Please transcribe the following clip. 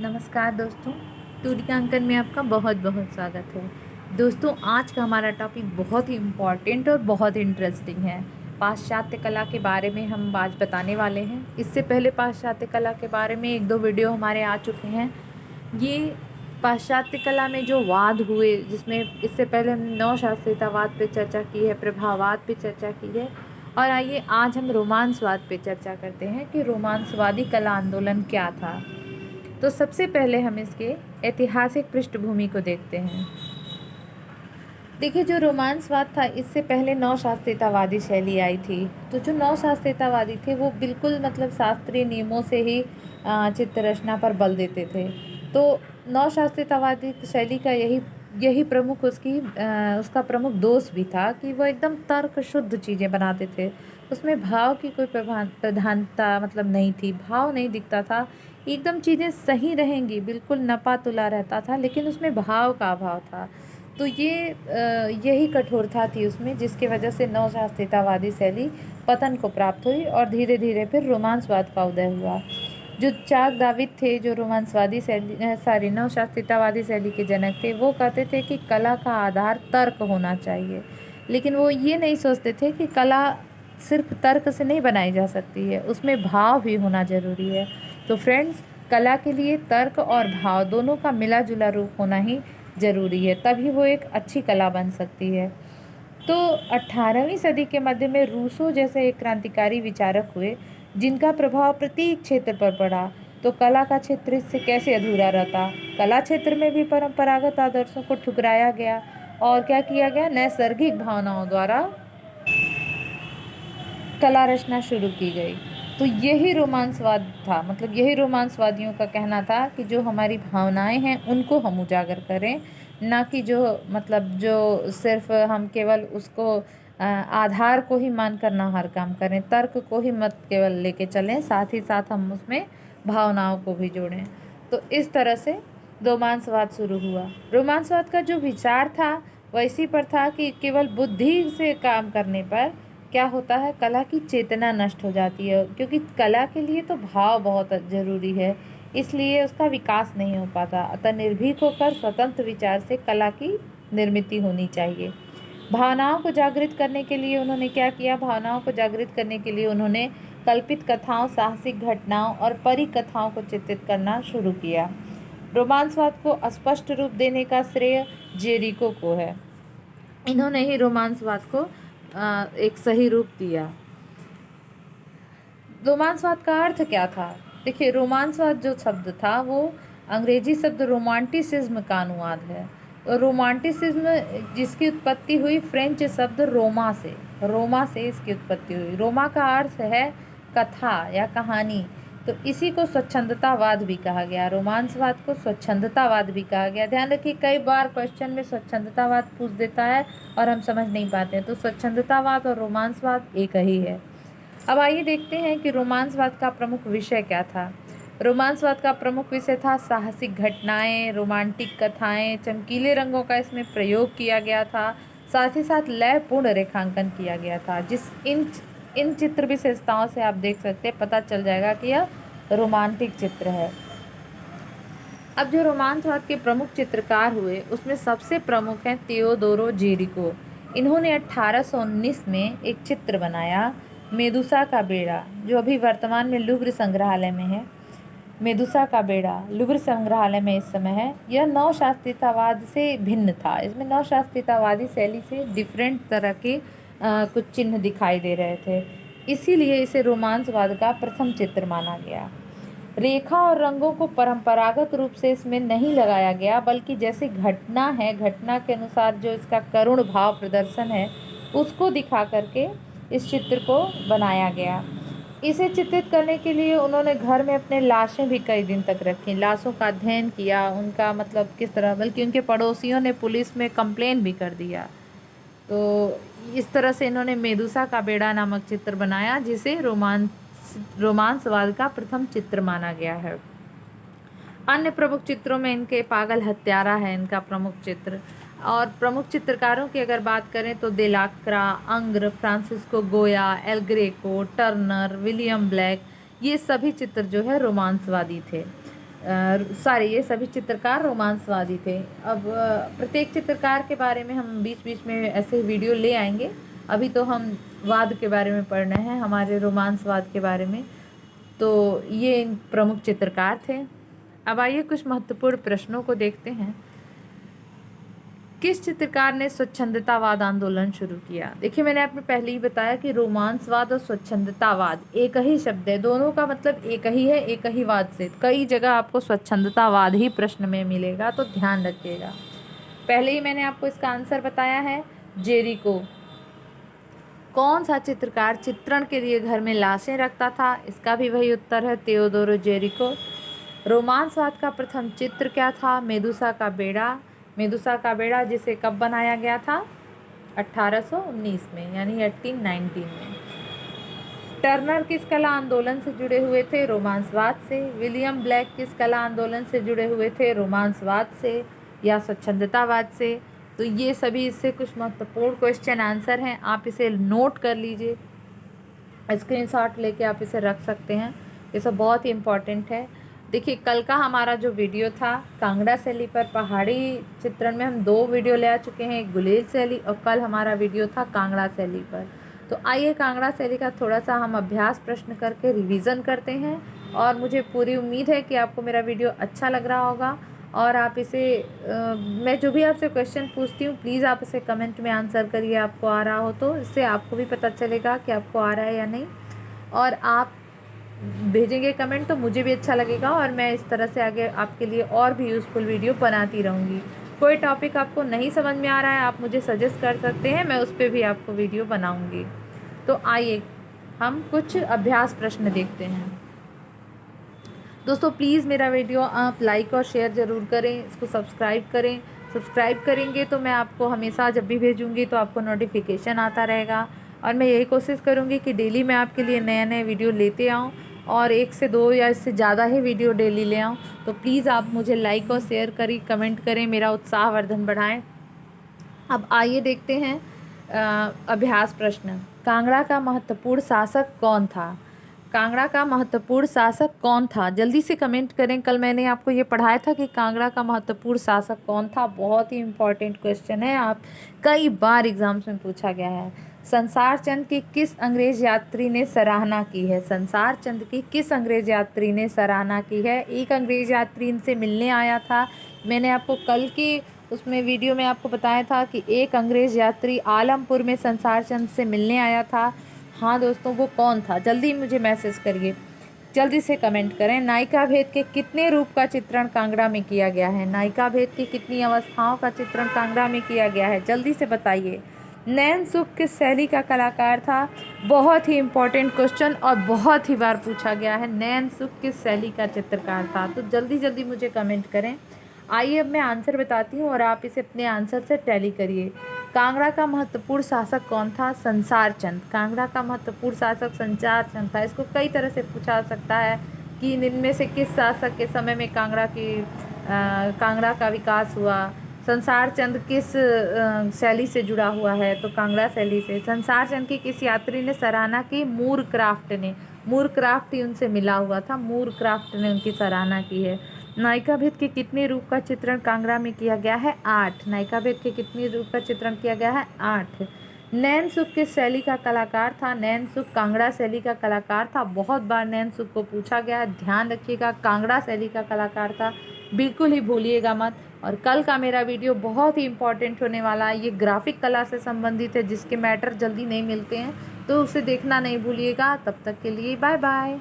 नमस्कार दोस्तों, टूरिकांकन में आपका बहुत बहुत स्वागत है। दोस्तों, आज का हमारा टॉपिक बहुत ही इम्पॉर्टेंट और बहुत इंटरेस्टिंग है। पाश्चात्य कला के बारे में हम आज बताने वाले हैं। इससे पहले पाश्चात्य कला के बारे में एक दो वीडियो हमारे आ चुके हैं। ये पाश्चात्य कला में जो वाद हुए, जिसमें इससे पहले हमने नवशास्त्रीयतावाद पे चर्चा की है, प्रभाववाद पे चर्चा की है, और आइए आज हम रोमांसवाद पे चर्चा करते हैं कि रोमांसवादी कला आंदोलन क्या था। तो सबसे पहले हम इसके ऐतिहासिक पृष्ठभूमि को देखते हैं। देखिए, जो रोमांसवाद था, इससे पहले नवशास्त्रीयतावादी शैली आई थी। तो जो नवशास्त्रीयतावादी थे वो बिल्कुल मतलब शास्त्रीय नियमों से ही चित्र रचना पर बल देते थे। तो नवशास्त्रीयतावादी शैली का यही प्रमुख उसका प्रमुख दोष भी था कि वो एकदम तर्क शुद्ध चीज़ें बनाते थे। उसमें भाव की कोई प्रधानता मतलब नहीं थी, भाव नहीं दिखता था। एकदम चीज़ें सही रहेंगी, बिल्कुल नपा तुला रहता था, लेकिन उसमें भाव का अभाव था। तो यही कठोरता थी उसमें, जिसकी वजह से नवशास्त्रीयतावादी शैली पतन को प्राप्त हुई और धीरे धीरे फिर रोमांसवाद का उदय हुआ। जो चाक दाविद थे, जो नवशास्त्रीयतावादी शैली के जनक थे, वो कहते थे कि कला का आधार तर्क होना चाहिए। लेकिन वो ये नहीं सोचते थे कि कला सिर्फ तर्क से नहीं बनाई जा सकती है, उसमें भाव भी होना ज़रूरी है। तो फ्रेंड्स, कला के लिए तर्क और भाव दोनों का मिला जुला रूप होना ही ज़रूरी है, तभी वो एक अच्छी कला बन सकती है। तो 18वीं सदी के मध्य में रूसो जैसे एक क्रांतिकारी विचारक हुए, जिनका प्रभाव प्रत्येक क्षेत्र पर पड़ा। तो कला का क्षेत्र इससे कैसे अधूरा रहता। कला क्षेत्र में भी परंपरागत आदर्शों को ठुकराया गया और क्या किया गया, नैसर्गिक भावनाओं द्वारा कला रचना शुरू की गई। तो यही रोमांसवाद था, मतलब यही रोमांसवादियों का कहना था कि जो हमारी भावनाएं हैं उनको हम उजागर करें, ना कि जो सिर्फ हम केवल उसको आधार को ही मानकर ना हर काम करें, तर्क को ही मत केवल लेके चलें, साथ ही साथ हम उसमें भावनाओं को भी जोड़ें। तो इस तरह से रोमांसवाद शुरू हुआ। रोमांसवाद का जो विचार था वह इसी पर था कि केवल बुद्धि से काम करने पर क्या होता है, कला की चेतना नष्ट हो जाती है, क्योंकि कला के लिए तो भाव बहुत ज़रूरी है, इसलिए उसका विकास नहीं हो पाता। अतः निर्भीक होकर स्वतंत्र विचार से कला की निर्मित होनी चाहिए। भावनाओं को जागृत करने के लिए उन्होंने क्या किया, भावनाओं को जागृत करने के लिए उन्होंने कल्पित कथाओं, साहसिक घटनाओं और परिकथाओं को चित्रित करना शुरू किया। रोमांसवाद को स्पष्ट रूप देने का श्रेय जेरिको को है। इन्होंने ही रोमांसवाद को एक सही रूप दिया। रोमांसवाद का अर्थ क्या था? देखिए, रोमांसवाद जो शब्द था वो अंग्रेजी शब्द रोमांटिसिज्म का अनुवाद है। और रोमांटिसिज्म जिसकी उत्पत्ति हुई फ्रेंच शब्द रोमा से इसकी उत्पत्ति हुई। रोमा का अर्थ है कथा या कहानी। तो इसी को स्वच्छंदतावाद भी कहा गया, रोमांसवाद को स्वच्छंदतावाद भी कहा गया। ध्यान रखिए, कई बार क्वेश्चन में स्वच्छंदतावाद पूछ देता है और हम समझ नहीं पाते हैं। तो स्वच्छंदतावाद और रोमांसवाद एक ही है। अब आइए देखते हैं कि रोमांसवाद का प्रमुख विषय क्या था। रोमांसवाद का प्रमुख विषय था साहसिक घटनाएं, रोमांटिक कथाएं, चमकीले रंगों का इसमें प्रयोग किया गया था, साथ ही साथ लयपूर्ण रेखांकन किया गया था। इन चित्र विशेषताओं से आप देख सकते हैं, पता चल जाएगा कि यह रोमांटिक चित्र है। अब जो रोमांसवाद के प्रमुख चित्रकार हुए उसमें सबसे प्रमुख हैं थियोडोरो जेरिको। इन्होंने 1819 में एक चित्र बनाया, मेदुसा का बेड़ा, जो अभी वर्तमान में लुव्र संग्रहालय में है। मेदुसा का बेड़ा लुव्र संग्रहालय में इस समय है। यह नवशास्त्रीयतावाद से भिन्न था। इसमें नवशास्त्रीयतावादी शैली से डिफरेंट तरह के कुछ चिन्ह दिखाई दे रहे थे, इसीलिए इसे रोमांसवाद का प्रथम चित्र माना गया। रेखा और रंगों को परंपरागत रूप से इसमें नहीं लगाया गया, बल्कि जैसे घटना है, घटना के अनुसार जो इसका करुण भाव प्रदर्शन है उसको दिखा करके इस चित्र को बनाया गया। इसे चित्रित करने के लिए उन्होंने घर में अपने लाशें भी कई दिन तक रखी, लाशों का अध्ययन किया, उनका मतलब किस तरह, बल्कि उनके पड़ोसियों ने पुलिस में कंप्लेन भी कर दिया। तो इस तरह से इन्होंने मेदुसा का बेड़ा नामक चित्र बनाया, जिसे रोमांसवाद का प्रथम चित्र माना गया है। अन्य प्रमुख चित्रों में इनके पागल हत्यारा है इनका प्रमुख चित्र। और प्रमुख चित्रकारों की अगर बात करें तो देलाक्रा, अंग्र, फ्रांसिस्को गोया, L Greco, Turner, William black, ये सभी चित्र जो है रोमांसवादी थे। सारे ये सभी चित्रकार रोमांसवादी थे। अब प्रत्येक चित्रकार के बारे में हम बीच बीच में ऐसे वीडियो ले आएंगे। अभी तो हम वाद के बारे में पढ़ रहे हैं, हमारे रोमांसवाद के बारे में। तो ये इन प्रमुख चित्रकार थे। अब आइए कुछ महत्वपूर्ण प्रश्नों को देखते हैं। किस चित्रकार ने स्वच्छंदतावाद आंदोलन शुरू किया? देखिए, मैंने आपको पहले ही बताया कि रोमांसवाद और स्वच्छंदतावाद एक ही शब्द है, दोनों का मतलब एक ही है, एक ही वाद से। कई जगह आपको स्वच्छंदतावाद ही प्रश्न में मिलेगा, तो ध्यान रखिएगा। पहले ही मैंने आपको इसका आंसर बताया है, जेरिको। कौन सा चित्रकार चित्रण के लिए घर में लाशें रखता था? इसका भी वही उत्तर है, तेओदोरो जेरिको। रोमांसवाद का प्रथम चित्र क्या था? मेदुसा का बेड़ा। मेदुसा का बेड़ा जिसे कब बनाया गया था? 1819 में, यानी 1819 में। टर्नर किस कला आंदोलन से जुड़े हुए थे? रोमांसवाद से। विलियम ब्लैक किस कला आंदोलन से जुड़े हुए थे? रोमांसवाद से या स्वच्छंदतावाद से? तो ये सभी इससे कुछ महत्वपूर्ण क्वेश्चन आंसर हैं, आप इसे नोट कर लीजिए, स्क्रीनशॉट लेके आप इसे रख सकते हैं, ये सब बहुत ही इम्पॉर्टेंट है। देखिए, कल का हमारा जो वीडियो था कांगड़ा शैली पर, पहाड़ी चित्रण में हम 2 वीडियो ले आ चुके हैं, एक गुलेल शैली और कल हमारा वीडियो था कांगड़ा शैली पर। तो आइए कांगड़ा शैली का थोड़ा सा हम अभ्यास प्रश्न करके रिवीजन करते हैं। और मुझे पूरी उम्मीद है कि आपको मेरा वीडियो अच्छा लग रहा होगा और आप इसे मैं जो भी आपसे क्वेश्चन पूछती हूँ प्लीज़ आप इसे कमेंट में आंसर करिए, आपको आ रहा हो तो। इससे आपको भी पता चलेगा कि आपको आ रहा है या नहीं, और आप भेजेंगे कमेंट तो मुझे भी अच्छा लगेगा और मैं इस तरह से आगे आपके लिए और भी यूज़फुल वीडियो बनाती रहूँगी। कोई टॉपिक आपको नहीं समझ में आ रहा है, आप मुझे सजेस्ट कर सकते हैं, मैं उस पर भी आपको वीडियो बनाऊँगी। तो आइए हम कुछ अभ्यास प्रश्न देखते हैं। दोस्तों प्लीज़ मेरा वीडियो आप लाइक और शेयर ज़रूर करें, इसको सब्सक्राइब करें। सब्सक्राइब करेंगे तो मैं आपको हमेशा जब भी भेजूँगी तो आपको नोटिफिकेशन आता रहेगा। और मैं यही कोशिश करूँगी कि डेली मैं आपके लिए नए नए वीडियो लेते आऊँ और 1 से 2 या इससे ज़्यादा ही वीडियो डेली ले आऊँ। तो प्लीज़ आप मुझे लाइक और शेयर करें, कमेंट करें, मेरा उत्साहवर्धन बढ़ाएँ। अब आइए देखते हैं अभ्यास प्रश्न। कांगड़ा का महत्वपूर्ण शासक कौन था? कांगड़ा का महत्वपूर्ण शासक कौन था? जल्दी से कमेंट करें। कल मैंने आपको ये पढ़ाया था कि कांगड़ा का महत्वपूर्ण शासक कौन था। बहुत ही इम्पॉर्टेंट क्वेश्चन है, आप कई बार एग्जाम्स में पूछा गया है। संसार चंद की किस अंग्रेज यात्री ने सराहना की है? संसार चंद की किस अंग्रेज यात्री ने सराहना की है? एक अंग्रेज यात्री इनसे मिलने आया था। मैंने आपको कल की उसमें वीडियो में आपको बताया था कि एक अंग्रेज यात्री आलमपुर में संसार चंद से मिलने आया था। हाँ दोस्तों, वो कौन था? जल्दी मुझे मैसेज करिए, जल्दी से कमेंट करें। नायिका भेद के कितने रूप का चित्रण कांगड़ा में किया गया है? नायिका भेद की कितनी अवस्थाओं का चित्रण कांगड़ा में किया गया है? जल्दी से बताइए। नैन सुख किस शैली का कलाकार था? बहुत ही इम्पोर्टेंट क्वेश्चन और बहुत ही बार पूछा गया है, नैन सुख किस शैली का चित्रकार था? तो जल्दी जल्दी मुझे कमेंट करें। आइए अब मैं आंसर बताती हूँ और आप इसे अपने आंसर से टैली करिए। कांगड़ा का महत्वपूर्ण शासक कौन था? संसार चंद। कांगड़ा का महत्वपूर्ण शासक संसार चंद था। इसको कई तरह से पूछा सकता है कि इनमें से किस शासक के समय में कांगड़ा का विकास हुआ? संसार चंद किस शैली से जुड़ा हुआ है? तो कांगड़ा शैली से। संसार चंद की किस यात्री ने सराहना की? मूर क्राफ्ट ने। मूर क्राफ्ट ही उनसे मिला हुआ था, मूर क्राफ्ट ने उनकी सराहना की है। नायिका भेद के कितने रूप का चित्रण कांगड़ा में किया गया है? 8। नायिका भेद के कितने रूप का चित्रण किया गया है? 8। नैन सुख किस शैली का कलाकार था? नैन सुख कांगड़ा शैली का कलाकार था। बहुत बार नैन सुख को पूछा गया है, ध्यान रखिएगा, कांगड़ा शैली का कलाकार था, बिल्कुल ही भूलिएगा मत। और कल का मेरा वीडियो बहुत ही इंपॉर्टेंट होने वाला है, ये ग्राफिक कला से संबंधित है जिसके मैटर जल्दी नहीं मिलते हैं, तो उसे देखना नहीं भूलिएगा। तब तक के लिए बाय बाय।